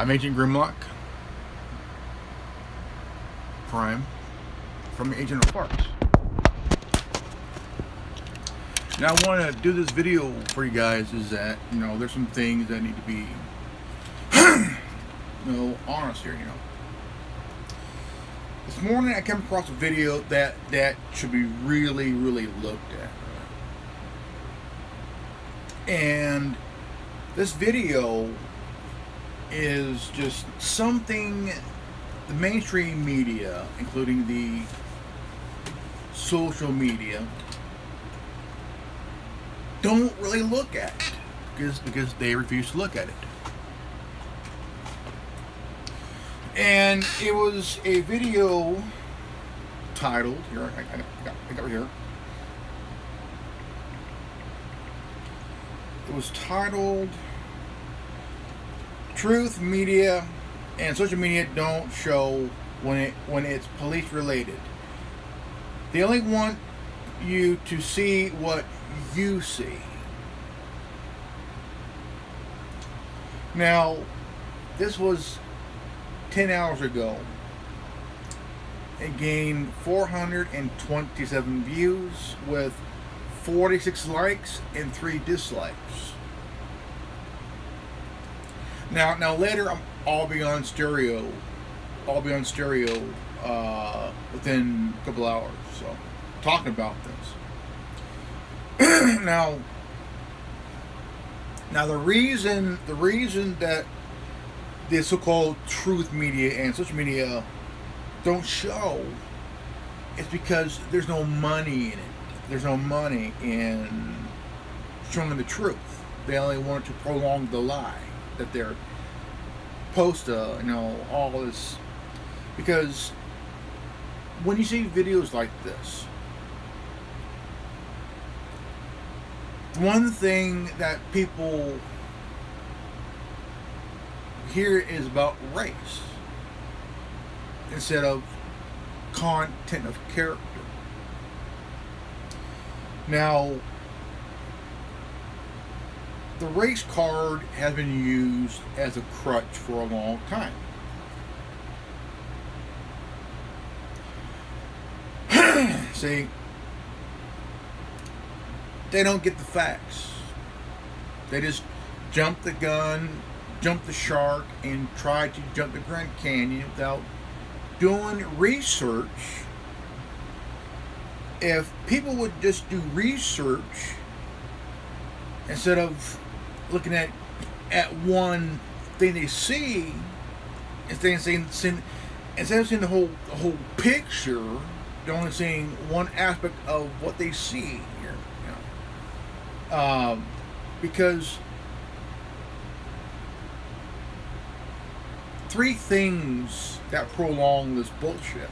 I'm Agent Grimlock Prime from Agent of Parks. Now I want to do this video for you guys is that, there's some things that need to be, honest here, This morning I came across a video that should be really, really looked at. And this video is just something the mainstream media, including the social media, don't really look at because they refuse to look at it. And it was a video titled, here, I got it right here. It was titled, Truth Media and Social Media Don't Show when it's police related. They only want you to see what you see. Now, this was 10 hours ago. It gained 427 views with 46 likes and 3 dislikes. Now later I'll be on stereo. Within a couple hours. So, talking about this. Now the reason that the so-called truth media and social media don't show is because there's no money in it. There's no money in showing the truth. They only want to prolong the lie that they're post all this, because when you see videos like this, one thing that people hear is about race instead of content of character. Now, the race card has been used as a crutch for a long time. See, they don't get the facts. They just jump the gun, jump the shark, and try to jump the Grand Canyon without doing research. If people would just do research instead of looking at one thing they see, instead of seeing the whole picture, they're only seeing one aspect of what they see here. Because 3 things that prolong this bullshit.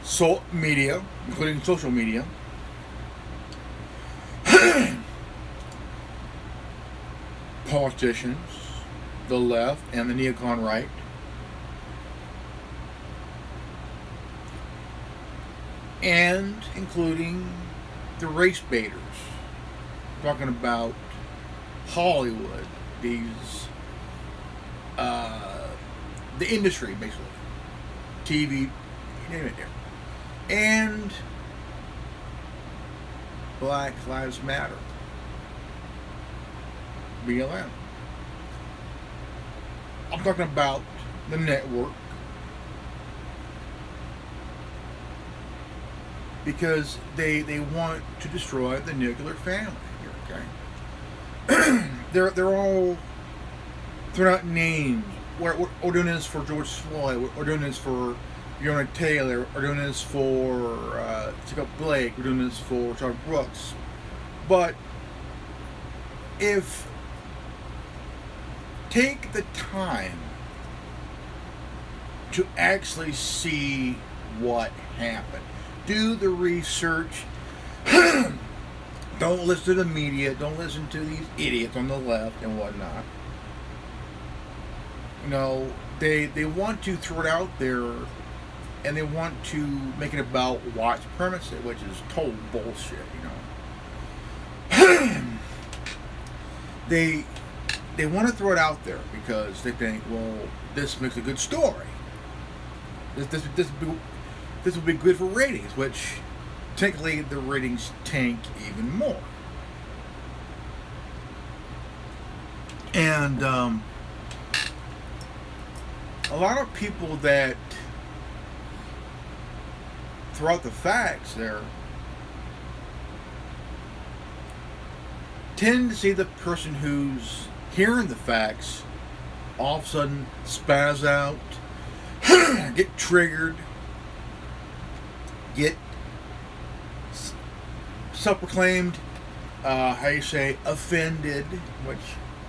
So media, including social media, politicians, the left and the neocon right, and including the race baiters. Talking about Hollywood, these the industry basically, TV, you name it there, and Black Lives Matter, BLM. I'm talking about the network, because they want to destroy the nuclear family here, okay? they're all throwing out names. We're doing this for George Floyd. We're doing this for Breonna Taylor. We're doing this for Jacob Blake. We're doing this for Charles Brooks. But if take the time to actually see what happened, do the research. Don't listen to the media. Don't listen to these idiots on the left and whatnot. They want to throw it out there, and they want to make it about white supremacy, which is total bullshit. They they want to throw it out there because they think, well, this makes a good story. This would be good for ratings, which technically the ratings tank even more. And a lot of people that throw out the facts there tend to see the person who's hearing the facts all of a sudden spaz out, get triggered, get self-proclaimed, how you say, offended, which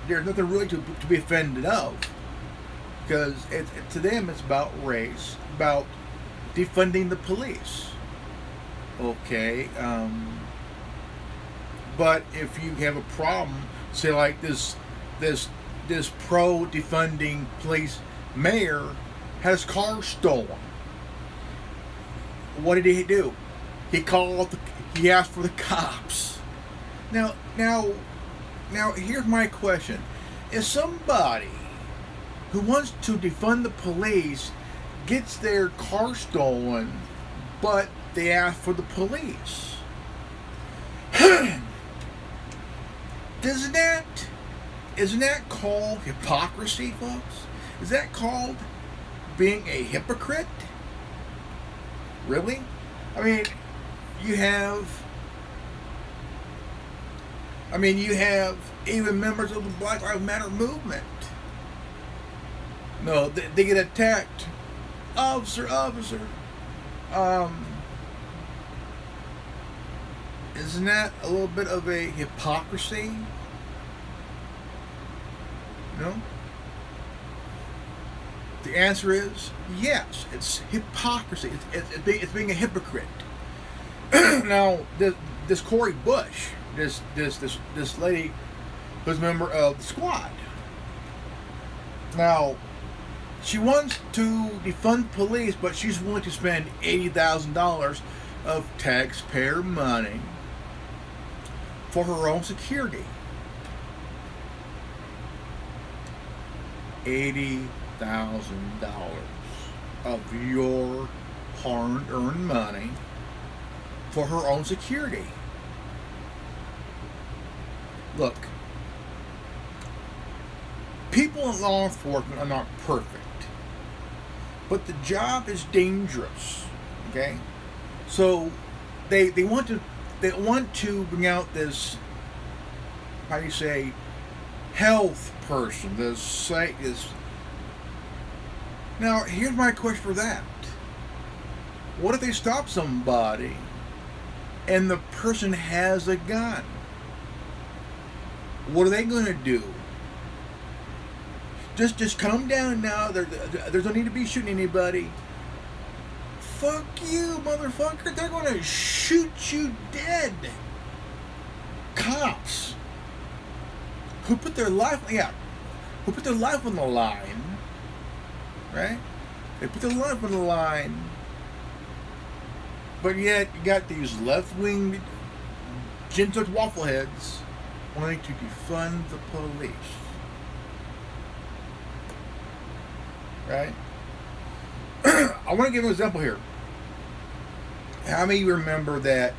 there's nothing really to be offended of, because to them it's about race, about defunding the police. Okay, but if you have a problem, say like this pro defunding police mayor has cars stolen. What did he do? He asked for the cops. Now, here's my question. If somebody who wants to defund the police gets their car stolen, but they ask for the police, isn't that called hypocrisy, folks? Is that called being a hypocrite? Really? I mean, you have even members of the Black Lives Matter movement. No, they get attacked. Officer. Isn't that a little bit of a hypocrisy? No? The answer is yes. It's hypocrisy. It's being a hypocrite. Now, this Cori Bush, this lady who's a member of the squad. Now, she wants to defund police, but she's willing to spend $80,000 of taxpayer money for her own security. $80,000 of your hard-earned money for her own security. Look, people in law enforcement are not perfect, but the job is dangerous. Okay, so they want to bring out this, how do you say, health person. This. Now, here's my question for that. What if they stop somebody and the person has a gun? What are they going to do? Just calm down now. There's no need to be shooting anybody. Fuck you, motherfucker. They're going to shoot you dead. Cops who put their life on the line, right? They put their life on the line, but yet you got these left-wing gin-soaked waffleheads wanting to defund the police, right? I want to give an example here. How many of you remember that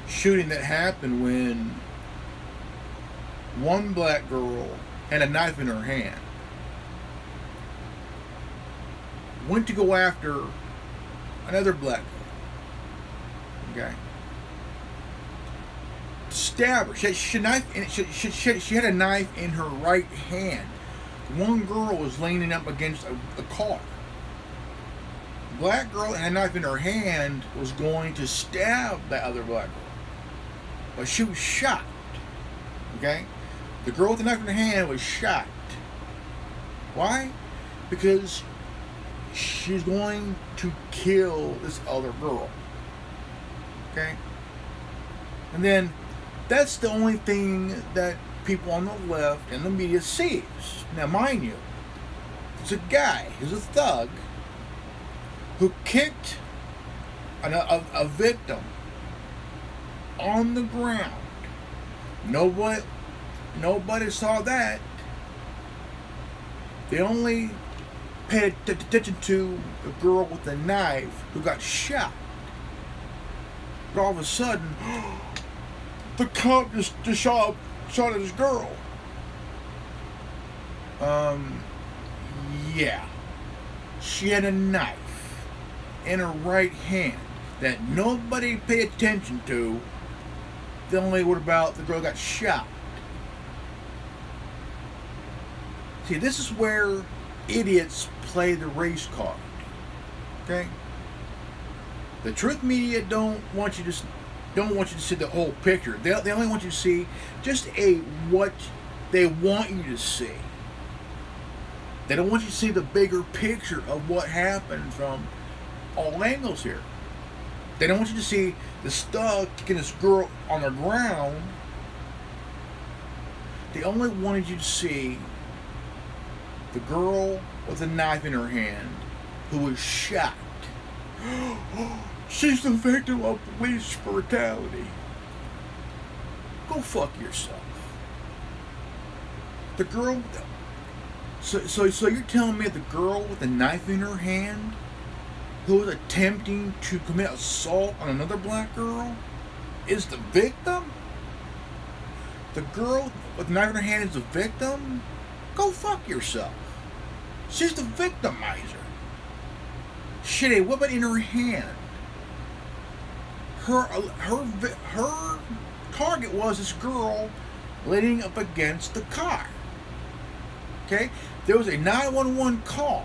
shooting that happened when one black girl had a knife in her hand, went to go after another black girl, okay? Stab her. She had a knife in her right hand. One girl was leaning up against a car. The black girl had a knife in her hand was going to stab that other black girl, but she was shot. Okay? The girl with the knife in her hand was shot. Why? Because she's going to kill this other girl. Okay? And then that's the only thing that people on the left and the media sees. Now, mind you, it's a guy who's a thug who kicked a victim on the ground. Nobody saw that. They only paid attention to the girl with the knife who got shot. But all of a sudden, the cop just shot at this girl. Yeah. She had a knife in her right hand that nobody paid attention to. They only worried about the girl got shot. See, this is where idiots play the race card. Okay? The truth media don't want you to see the whole picture. They only want you to see just what they want you to see. They don't want you to see the bigger picture of what happened from all angles here. They don't want you to see the stuff kicking this girl on the ground. They only wanted you to see the girl with a knife in her hand who was shot. She's the victim of police brutality. Go fuck yourself. The girl... So you're telling me the girl with the knife in her hand who was attempting to commit assault on another black girl is the victim? The girl with the knife in her hand is the victim? Go fuck yourself. She's the victimizer. She had a weapon in her hand. Her target was this girl leaning up against the car. Okay? There was a 911 call.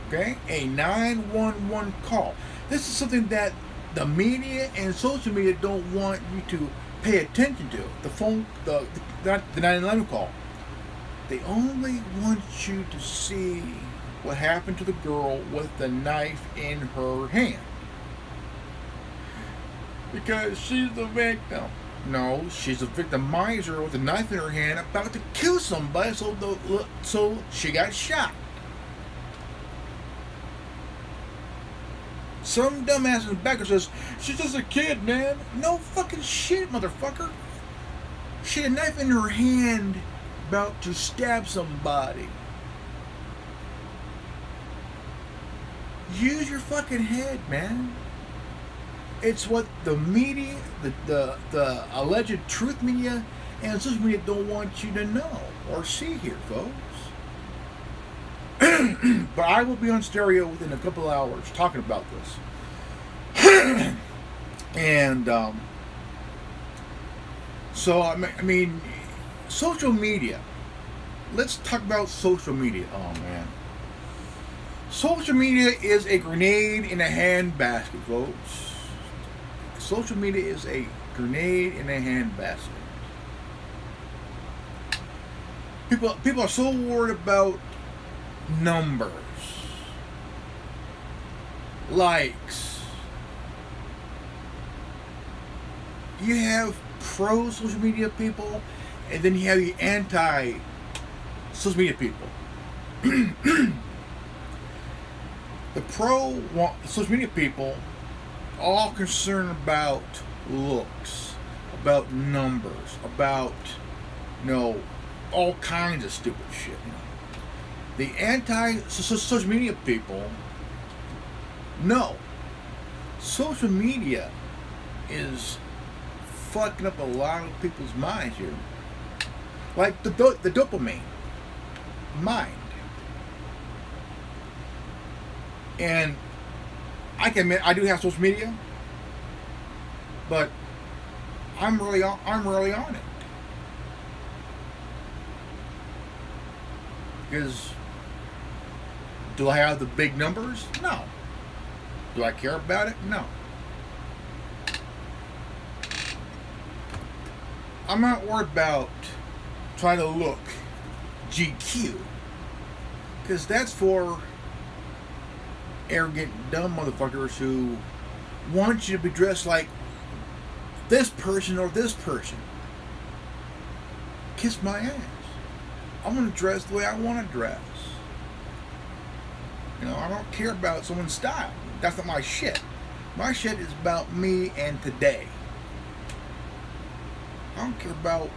Okay? A 911 call. This is something that the media and social media don't want you to pay attention to. The 911 call. They only want you to see what happened to the girl with the knife in her hand. Because she's the victim. No, she's a victimizer with a knife in her hand about to kill somebody, so she got shot. Some dumbass in the back says, she's just a kid, man. No fucking shit, motherfucker. She had a knife in her hand about to stab somebody. Use your fucking head, man. It's what the media, the alleged truth media and social media don't want you to know or see here, folks. But I will be on stereo within a couple hours talking about this. And so I mean, social media. Let's talk about social media. Oh man. Social media is a grenade in a handbasket, folks. Social media is a grenade in a handbasket. People are so worried about numbers, likes. You have pro social media people, and then you have the anti social media people. The pro social media people all concerned about looks, about numbers, about all kinds of stupid shit. The anti-social media people, no. Social media is fucking up a lot of people's minds here. Like the dopamine mind. And I can admit I do have social media, but I'm really on it. Because do I have the big numbers? No. Do I care about it? No. I'm not worried about trying to look GQ. Because that's for arrogant, dumb motherfuckers who want you to be dressed like this person or this person. Kiss my ass. I'm going to dress the way I want to dress. I don't care about someone's style. That's not my shit. My shit is about me and today. I don't care about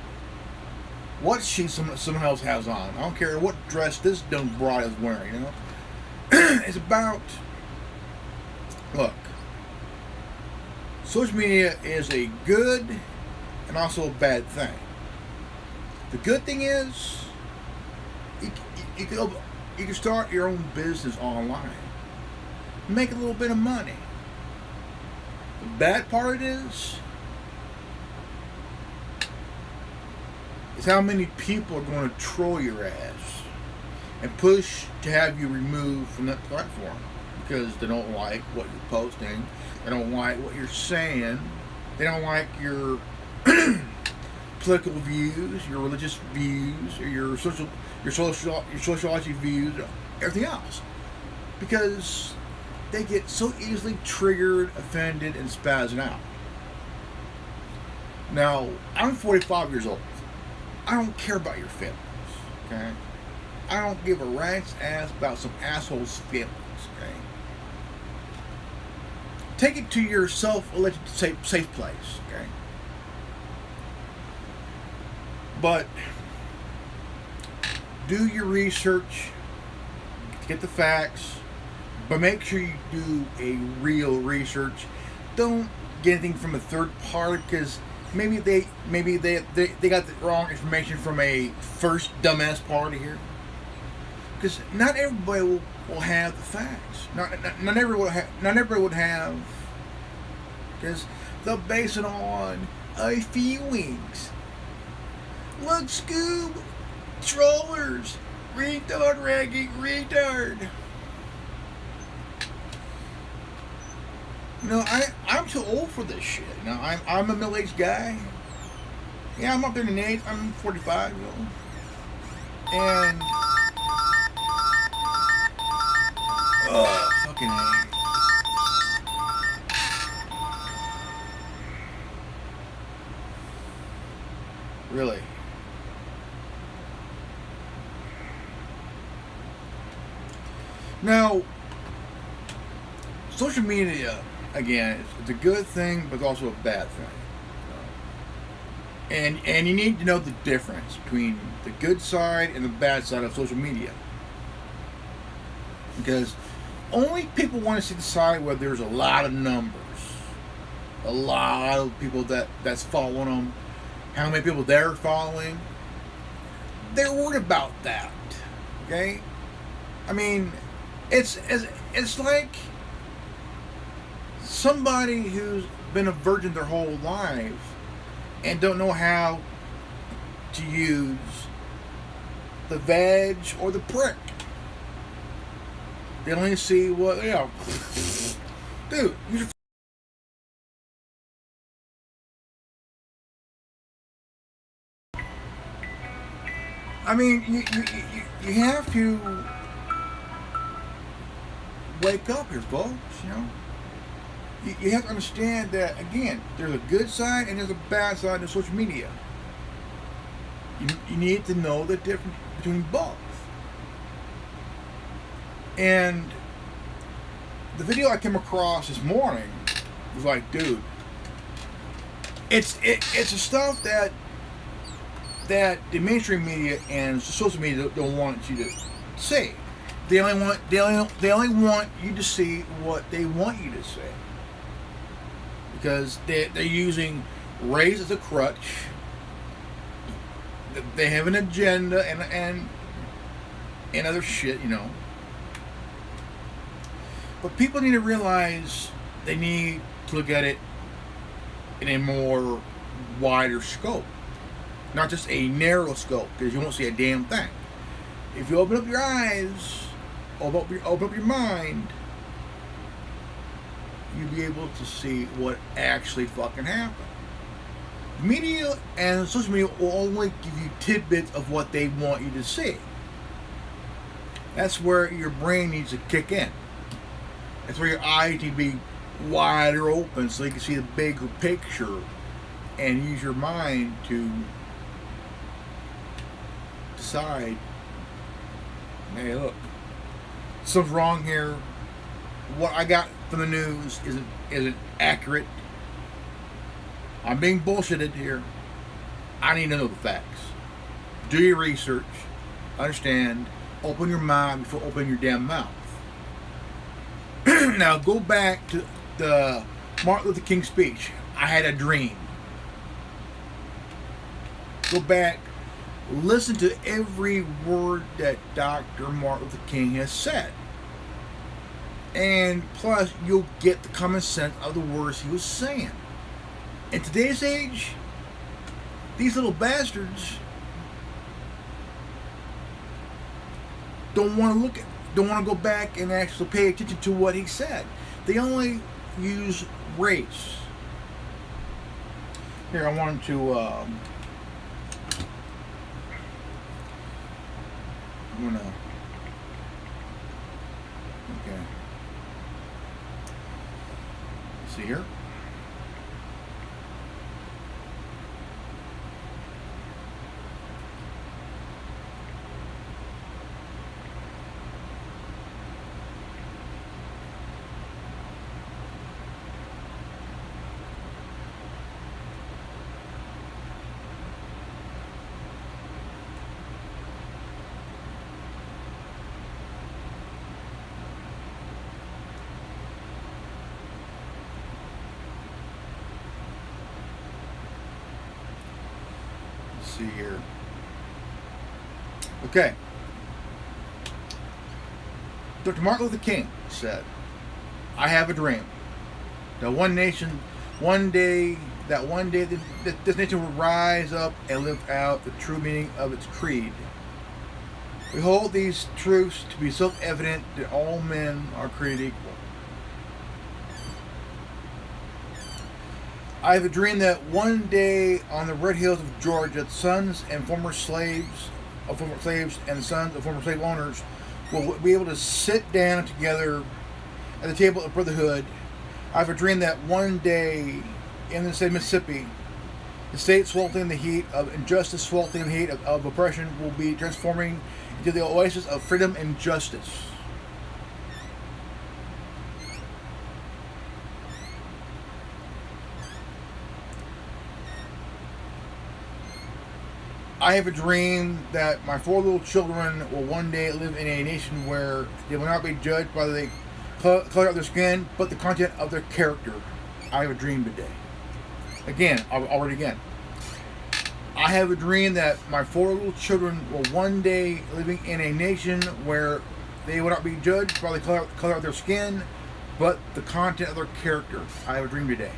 what someone else has on. I don't care what dress this dumb broad is wearing. You know, it's about, look. Social media is a good and also a bad thing. The good thing is you can start your own business online, make a little bit of money. The bad part is how many people are going to troll your ass and push to have you removed from that platform because they don't like what you're posting, they don't like what you're saying, they don't like your political views, your religious views, or your sociology views, everything else, because they get so easily triggered, offended, and spazzing out. Now, I'm 45 years old. I don't care about your feelings, okay? I don't give a rat's ass about some asshole's feelings, okay? Take it to your self-elected safe place, okay? But do your research, get the facts, but make sure you do a real research. Don't get anything from a third party, because maybe they got the wrong information from a first dumbass party here. Because not everybody will have the facts. Not everybody would have, because they'll base it on feelings. Look, Scoob, trollers, retard, raggy, retard. You know, I'm too old for this shit. You know, I'm a middle-aged guy. Yeah, I'm up there in age. I'm 45, you know. And fucking A. Really. Now, social media, again, it's a good thing, but also a bad thing. And you need to know the difference between the good side and the bad side of social media. Because only people want to see the side where there's a lot of numbers, a lot of people that's following them, how many people they're following. They're worried about that. Okay? I mean, it's like somebody who's been a virgin their whole life and don't know how to use the veg or the prick. They only see what, you know, dude, you I mean, you have to wake up here, folks, you know. You have to understand that, again, there's a good side and there's a bad side of social media. You need to know the difference between both. And the video I came across this morning was like, dude, it's the stuff that the mainstream media and social media don't want you to see. They only want you to see what they want you to see. Because they're using race as a crutch. They have an agenda and other shit, you know. But people need to realize they need to look at it in a more wider scope. Not just a narrow scope, because you won't see a damn thing. If you open up your eyes, open up your mind, you'll be able to see what actually fucking happened. Media and social media will only give you tidbits of what they want you to see. That's where your brain needs to kick in. That's where your eyes need to be wider open so you can see the bigger picture and use your mind to decide, hey, look, something's wrong here. What I got from the news isn't accurate. I'm being bullshitted here. I need to know the facts. Do your research. Understand. Open your mind before opening your damn mouth. Now go back to the Martin Luther King speech. I had a dream. Go back. Listen to every word that Dr. Martin Luther King has said. And plus, you'll get the common sense of the words he was saying. In today's age, these little bastards don't want to go back and actually pay attention to what he said. They only use race. Here, I wanted to. I'm gonna. Okay. Let's see here. See here. Okay. Dr. Martin Luther King said, I have a dream that one day this nation will rise up and live out the true meaning of its creed. We hold these truths to be self-evident that all men are created equal. I have a dream that one day on the red hills of Georgia, the sons and former slaves and the sons of former slave owners will be able to sit down together at the table of brotherhood. I have a dream that one day in the state of Mississippi, the state sweltering in the heat of injustice, sweltering in the heat of oppression, will be transforming into the oasis of freedom and justice. I have a dream that my 4 little children will one day live in a nation where they will not be judged by the color of their skin, but the content of their character. I have a dream today. Again, I'll read it again. I have a dream that my 4 little children will one day living in a nation where they will not be judged by the color of their skin, but the content of their character. I have a dream today.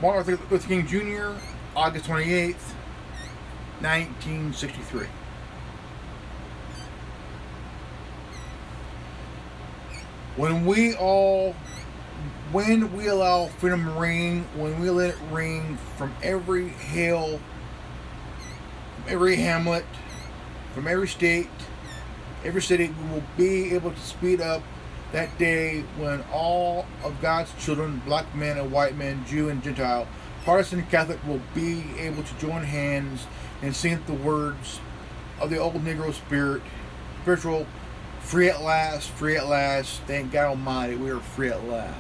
Martin Luther King Jr., August 28th, 1963. When we allow freedom to ring, when we let it ring from every hill, from every hamlet, from every state, every city, we will be able to speed up that day when all of God's children, black men and white men, Jew and Gentile, Protestant and Catholic, will be able to join hands and sing the words of the old Negro spiritual, free at last, thank God Almighty, we are free at last.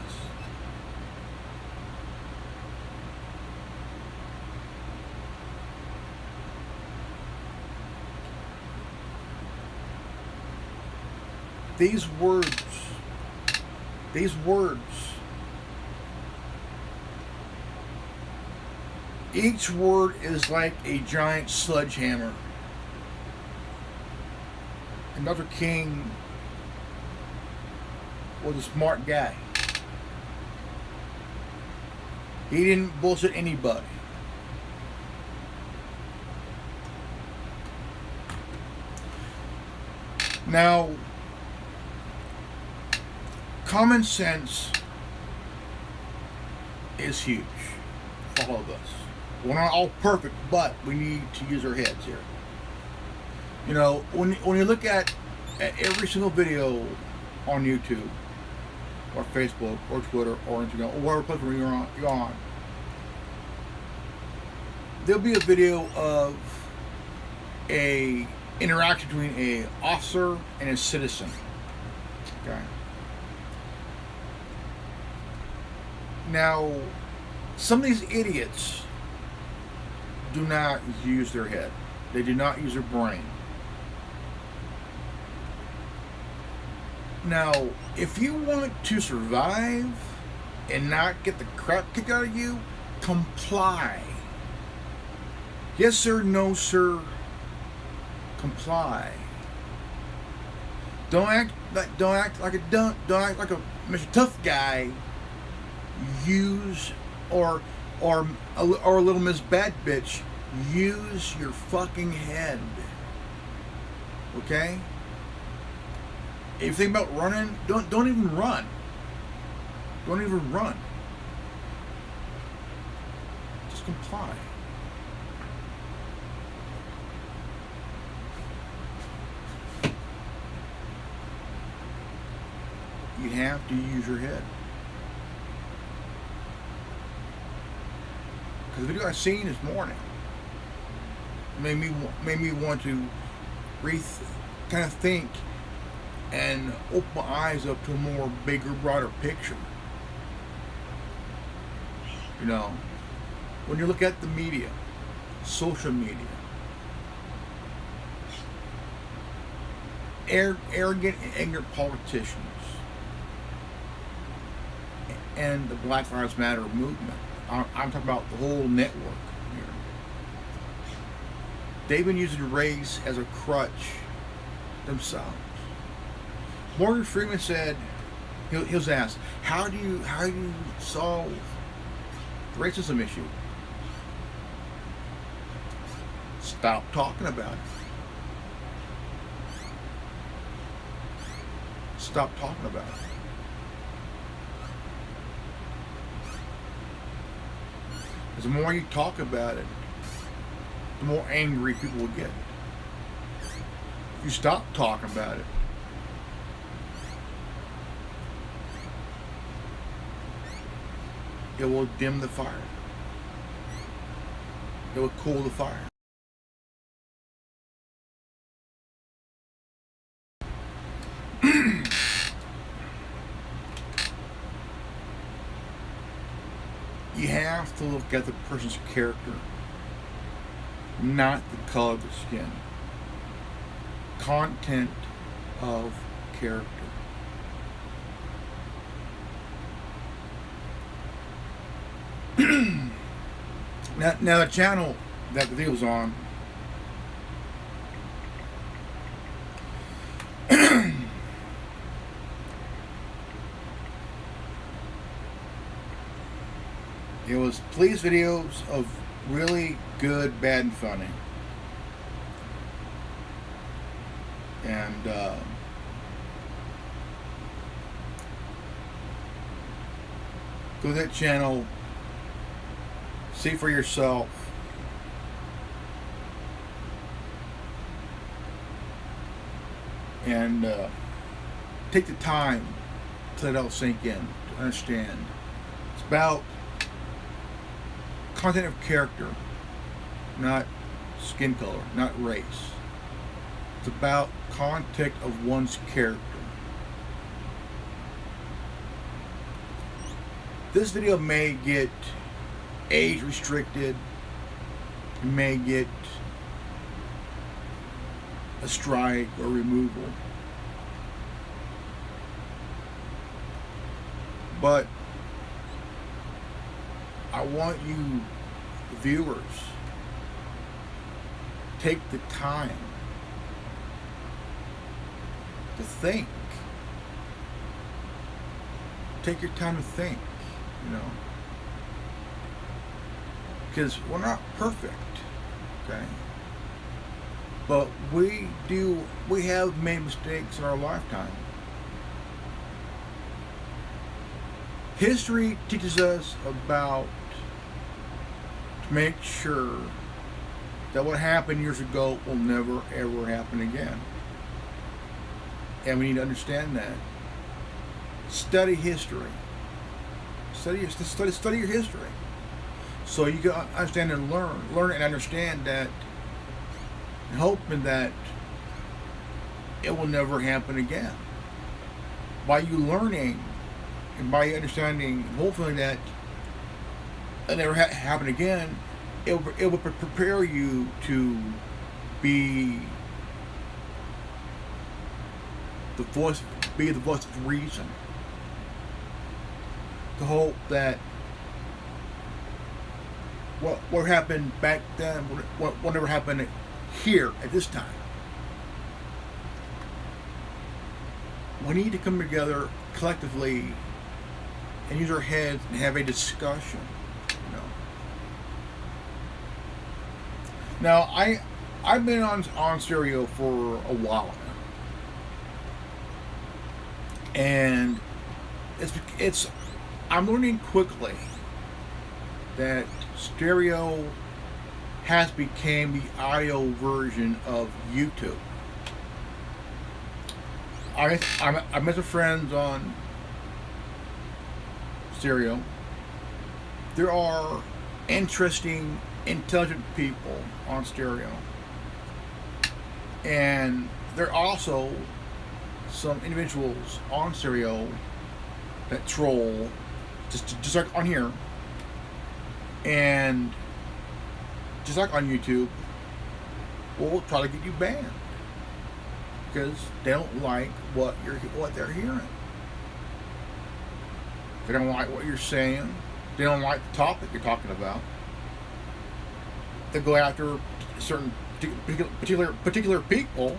These words, each word is like a giant sledgehammer. And Dr. King was a smart guy. He didn't bullshit anybody. Now, common sense is huge for all of us. We're not all perfect, but we need to use our heads here. You know, when you look at every single video on YouTube, or Facebook, or Twitter, or Instagram, or whatever platform you're on, there'll be a video of a interaction between a officer and a citizen. Okay. Now, some of these idiots do not use their head. They do not use their brain. Now, if you want to survive and not get the crap kicked out of you, comply. Yes, sir. No, sir. Comply. Don't act like a dump. Don't act like a Mr. Tough Guy. Use or a little Miss Bad Bitch. Use your fucking head. Okay? If you think about running, don't even run. Don't even run. Just comply. You have to use your head. Because the video I seen this morning made me want to kind of think and open my eyes up to a more bigger, broader picture. You know, when you look at the media, social media, arrogant and ignorant politicians, and the Black Lives Matter movement, I'm talking about the whole network here. They've been using race as a crutch themselves. Morgan Freeman said, he was asked, how do you solve the racism issue? Stop talking about it. Stop talking about it. Because the more you talk about it, the more angry people will get. If you stop talking about it, it will dim the fire. It will cool the fire. You have to look at the person's character, not the color of the skin. Content of character. Now the channel that the video's on, it was police videos of really good, bad, and funny. And go to that channel, see for yourself. And take the time to let it all sink in, to understand. It's about content of character, not skin color, not race. It's about content of one's character. This video may get age restricted, it may get a strike or removal, but I want you viewers, take the time to think. Take your time to think, you know. Because we're not perfect, okay? But we have made mistakes in our lifetime. History teaches us about to make sure that what happened years ago will never ever happen again. And we need to understand that. Study history. Study your history. So you can understand and learn and understand that, and hoping that it will never happen again. By you learning and by you understanding, hopefully that it never happen again, it will prepare you to be the voice of reason. To hope that what happened back then, whatever happened here at this time. We need to come together collectively and use our heads and have a discussion. Now I've been on stereo for a while now, and it's I'm learning quickly that stereo has become the audio version of YouTube. I met some friends on stereo. There are interesting, intelligent people on stereo, and there are also some individuals on stereo that troll, just like on here, and just like on YouTube, will try to get you banned because they don't like what they're hearing. They don't like what you're saying. They don't like the topic you're talking about. They go after certain particular people,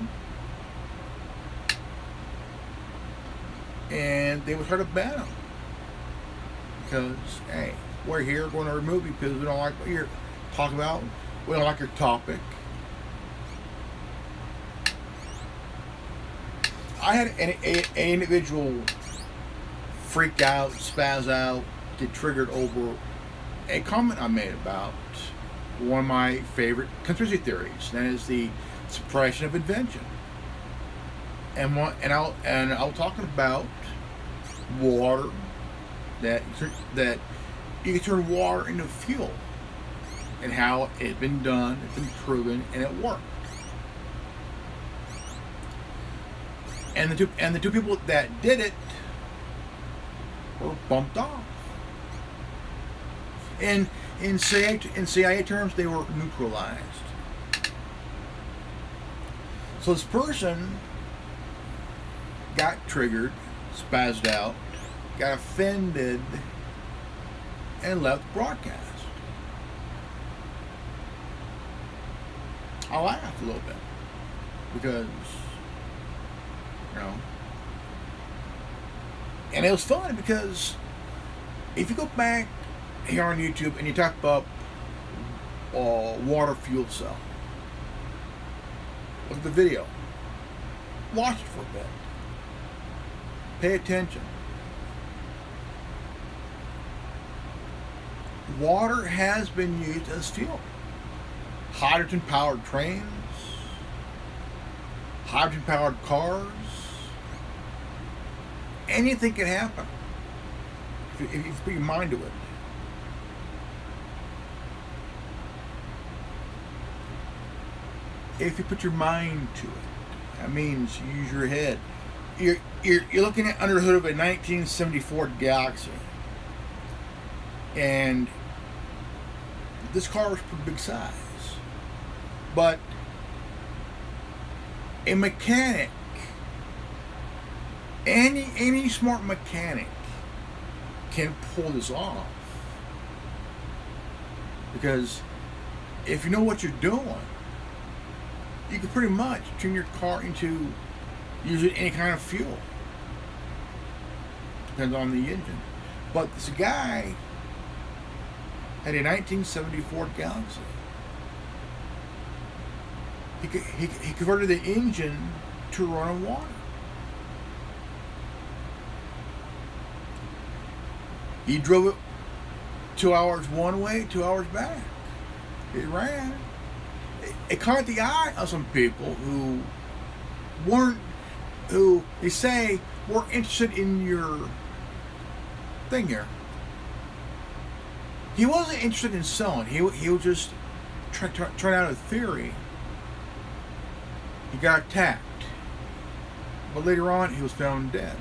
and they would try to ban them because, hey, we're here going to remove you because we don't like what you're talking about. We don't like your topic. I had an individual freak out, spaz out, get triggered over a comment I made about one of my favorite conspiracy theories. That is the suppression of invention. And I was talking about water, that you can turn water into fuel, and how it's been done, it's been proven, and it worked. And the two people that did it were bumped off. And in CIA terms, they were neutralized. So this person got triggered, spazzed out, got offended, and left the broadcast. I laughed a little bit because, and it was funny because if you go back here on YouTube and you type up water fuel cell, look at the video, watch it for a bit, pay attention. Water has been used as fuel. Hydrogen powered trains, hydrogen powered cars, anything can happen if you put your mind to it. If you put your mind to it, that means you use your head. You're looking at under the hood of a 1974 Galaxy, and this car was pretty big size, but a mechanic, any smart mechanic can pull this off, because if you know what you're doing, you can pretty much turn your car into using any kind of fuel. Depends on the engine. But this guy had a 1974 Galaxy. He converted the engine to run on water. He drove it 2 hours one way, 2 hours back. It ran. It caught the eye of some people who they say weren't interested in your thing here. He wasn't interested in selling. He was just trying out a theory. He got attacked, but later on he was found dead.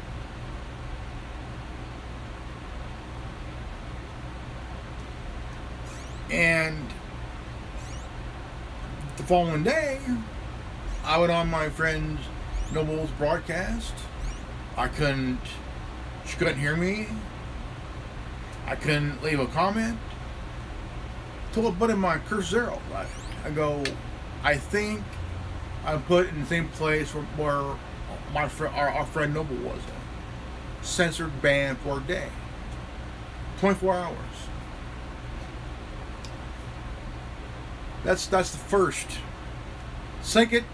And The following day, I went on my friend Noble's broadcast. She couldn't hear me. I couldn't leave a comment. Told a buddy of mine, Curse Zero, I go, I think I'm put in the same place where our friend Noble was. Censored, banned for a day. 24 hours. That's the first. Second,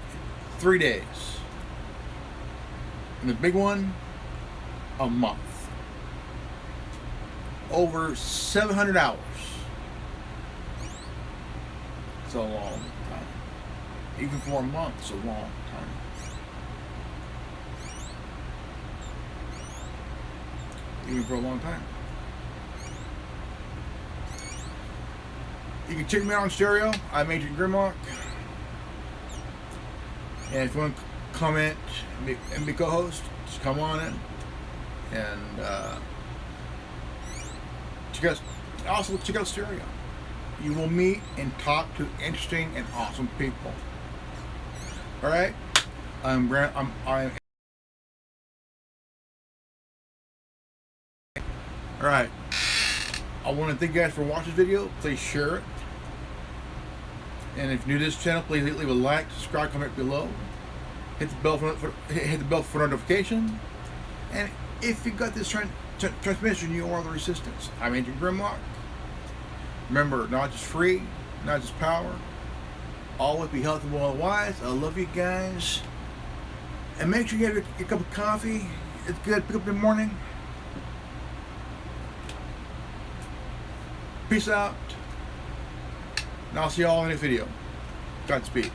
3 days. And the big one, a month. Over 700 hours. It's a long time. Even for a month, it's a long time. Even for a long time. You can check me out on stereo. I'm Agent Grimlock. And if you want to comment and be co-host, just come on in. And also check out stereo. You will meet and talk to interesting and awesome people. All right, I'm. All right. I want to thank you guys for watching this video. Please share it. And if you're new to this channel, please leave a like, subscribe, comment below. Hit the bell for notification. And if you got this transmission, you are the resistance. I'm Agent Grimlock. Remember, knowledge is free, knowledge is power. Always be healthy, well, wise. I love you guys. And make sure you have your cup of coffee. It's good. Pick up in the morning. Peace out. And I'll see you all in the next video. Godspeed.